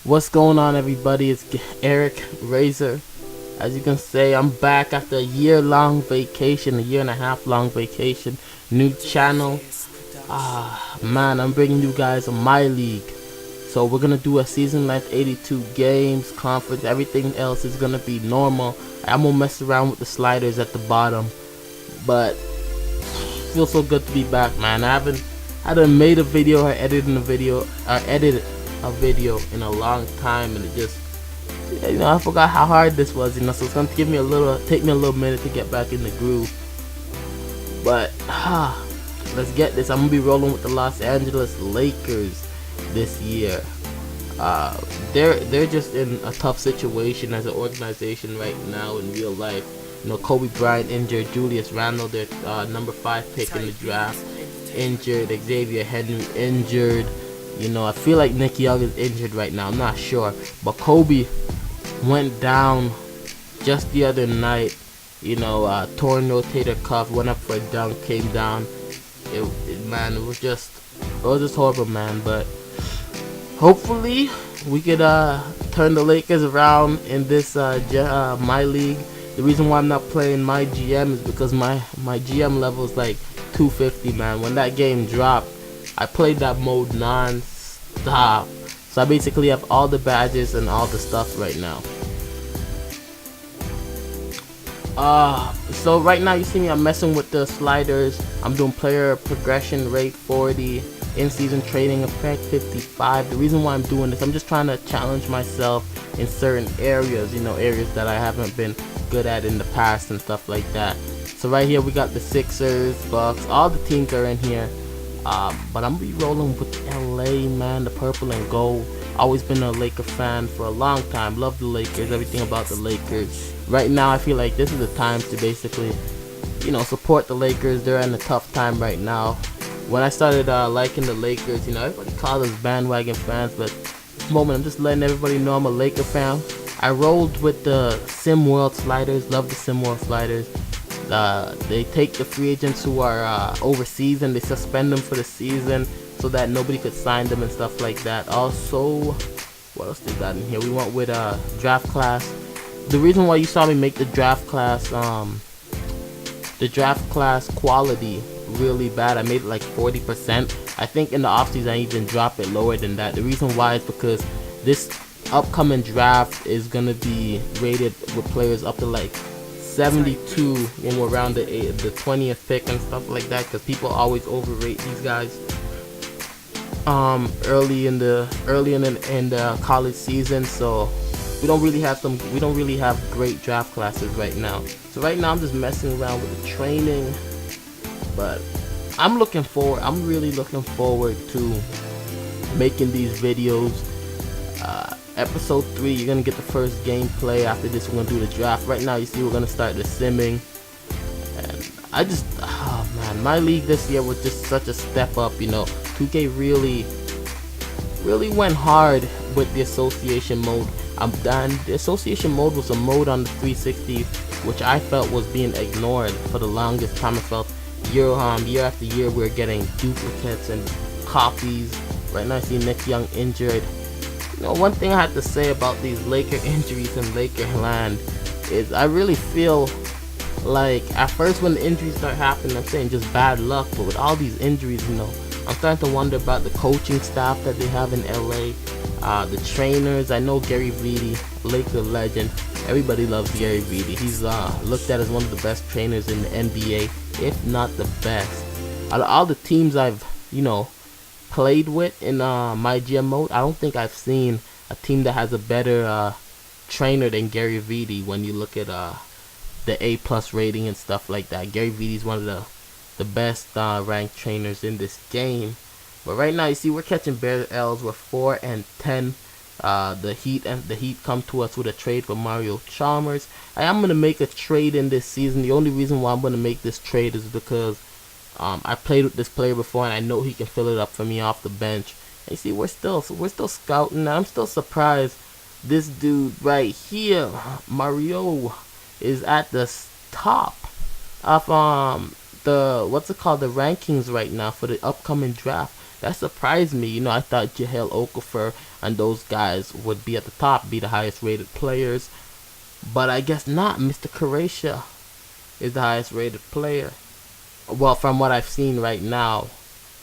What's going on, everybody? It's Eric Razor. As you can say, I'm back after a year-long vacation, a year and a half long vacation. New channel. Man, I'm bringing you guys a MyLeague. So we're gonna do a season length 82 games, conference. Everything else is gonna be normal. I'm gonna mess around with the sliders at the bottom, but feels so good to be back, man. I haven't made a video or edited a video in a long time, and it just, I forgot how hard this was, so it's gonna take me a little minute to get back in the groove. But let's get this. I'm gonna be rolling with the Los Angeles Lakers this year. They're just in a tough situation as an organization right now in real life. Kobe Bryant injured, Julius Randle, their number 5 pick in the draft, injured, Xavier Henry injured. I feel like Nick Young is injured right now. I'm not sure, but Kobe went down just the other night. Torn rotator cuff, went up for a dunk, came down. It was just horrible, man. But hopefully we could turn the Lakers around in this MyLeague. The reason why I'm not playing my GM is because my GM level is like 250, man. When that game dropped, I played that mode non-stop. So I basically have all the badges and all the stuff right now. So right now you see me, I'm messing with the sliders. I'm doing player progression rate 40, in-season trading effect 55. The reason why I'm doing this, I'm just trying to challenge myself in certain areas, areas that I haven't been good at in the past and stuff like that. So right here we got the Sixers, Bucks, all the teams are in here. But I'm gonna be rolling with LA, man, the purple and gold. Always been a Laker fan for a long time. Love the Lakers, everything about the Lakers. Right now I feel like this is the time to basically, support the Lakers. They're in a tough time right now. When I started liking the Lakers, everybody calls us bandwagon fans, but at this moment I'm just letting everybody know I'm a Laker fan. I rolled with the Sim World sliders, love the Sim World sliders. They take the free agents who are overseas and they suspend them for the season so that nobody could sign them and stuff like that. Also, what else they got in here? We went with draft class. The reason why you saw me make the draft class quality really bad, I made it like 40%. I think in the offseason I even drop it lower than that. The reason why is because this upcoming draft is gonna be rated with players up to like 72 when we're around the 20th pick and stuff like that, because people always overrate these guys early in the college season. So we don't really have great draft classes right now. So right now I'm just messing around with the training, but I'm really looking forward to making these videos. Episode 3, you're gonna get the first gameplay. After this, we're gonna do the draft. Right now, you see, we're gonna start the simming. And my league this year was just such a step up. 2K really went hard with the association mode. The association mode was a mode on the 360, which I felt was being ignored for the longest time. I felt year after year we're getting duplicates and copies. Right now, I see Nick Young injured. One thing I have to say about these Laker injuries in Laker land is I really feel like at first when the injuries start happening, I'm saying just bad luck, but with all these injuries, I'm starting to wonder about the coaching staff that they have in LA, the trainers. I know Gary Vitti, Laker legend. Everybody loves Gary Vitti. He's looked at as one of the best trainers in the NBA, if not the best. Out of all the teams I've, played with in my GM mode, I don't think I've seen a team that has a better trainer than Gary Vitti. When you look at the A+ rating and stuff like that, Gary Vitti is one of the best ranked trainers in this game. But right now, you see, we're catching bare L's. We're 4-10. The Heat come to us with a trade for Mario Chalmers. I am gonna make a trade in this season. The only reason why I'm gonna make this trade is because I played with this player before, and I know he can fill it up for me off the bench. And you see, we're still scouting. And I'm still surprised this dude right here, Mario, is at the top of the rankings right now for the upcoming draft. that surprised me. You know, I thought Jahlil Okafor and those guys would be at the top, be the highest rated players, but I guess not. Mr. Croatia is the highest rated player. Well, from what I've seen right now,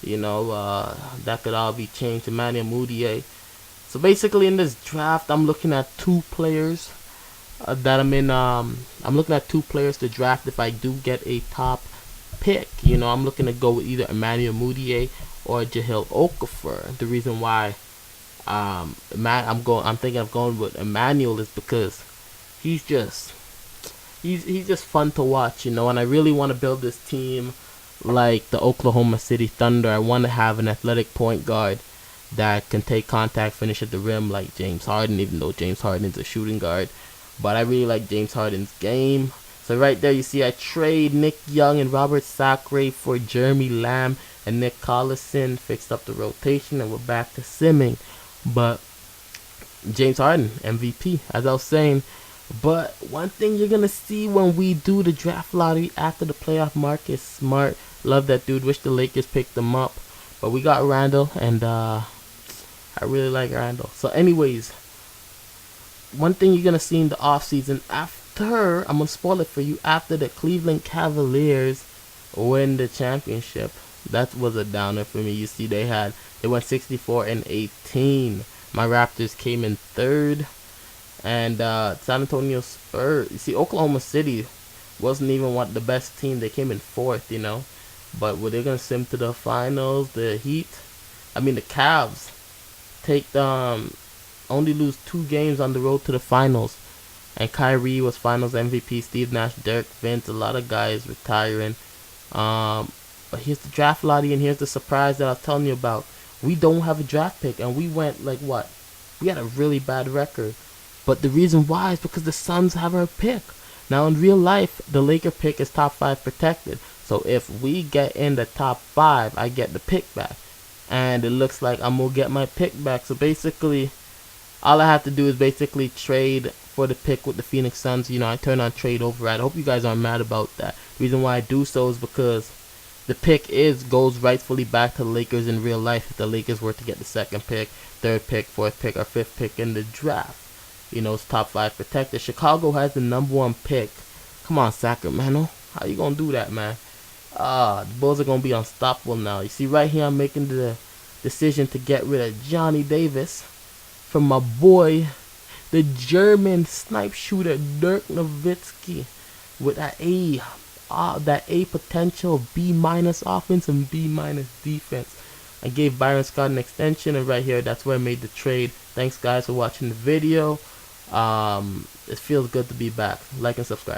you know, that could all be changed to Emmanuel Mudiay. So basically, in this draft, I'm looking at two players that I'm in. I'm looking at two players to draft if I do get a top pick. You know, I'm looking to go with either Emmanuel Mudiay or Jahlil Okafor. The reason why I'm thinking of going with Emmanuel is because he's just fun to watch, you know, and I really want to build this team like the Oklahoma City Thunder. I want to have an athletic point guard that can take contact, finish at the rim like James Harden, even though James Harden's a shooting guard. But I really like James Harden's game. So right there you see I trade Nick Young and Robert Sacre for Jeremy Lamb and Nick Collison. Fixed up the rotation and we're back to simming. But James Harden, MVP, as I was saying. But one thing you're going to see when we do the draft lottery after the playoff, Marcus Smart. Love that dude. Wish the Lakers picked him up. But we got Randall, and I really like Randall. So anyways, one thing you're going to see in the offseason after, I'm going to spoil it for you, after the Cleveland Cavaliers win the championship. That was a downer for me. You see they went 64-18. My Raptors came in third. And San Antonio Spurs, you see, Oklahoma City wasn't even the best team. They came in fourth, you know. But were they gonna sim to the finals? The Cavs only lose 2 games on the road to the finals. And Kyrie was finals MVP. Steve Nash, Dirk, Vince, a lot of guys retiring. But here's the draft lottery, and here's the surprise that I was telling you about. We don't have a draft pick, and we went like what? We had a really bad record. But the reason why is because the Suns have our pick. Now in real life, the Laker pick is top 5 protected. So if we get in the top 5, I get the pick back. And it looks like I'm going to get my pick back. So basically, all I have to do is basically trade for the pick with the Phoenix Suns. You know, I turn on trade override. I hope you guys aren't mad about that. The reason why I do so is because the pick goes rightfully back to the Lakers in real life. If the Lakers were to get the 2nd pick, 3rd pick, 4th pick, or 5th pick in the draft. You know, it's top 5 protected. Chicago has the number 1 pick. Come on, Sacramento. How you gonna do that, man? The Bulls are gonna be unstoppable now. You see, right here, I'm making the decision to get rid of Johnny Davis from my boy, the German snipe shooter Dirk Nowitzki, with that A potential B- offense and B- defense. I gave Byron Scott an extension, and right here, that's where I made the trade. Thanks, guys, for watching the video. It feels good to be back. Like and subscribe.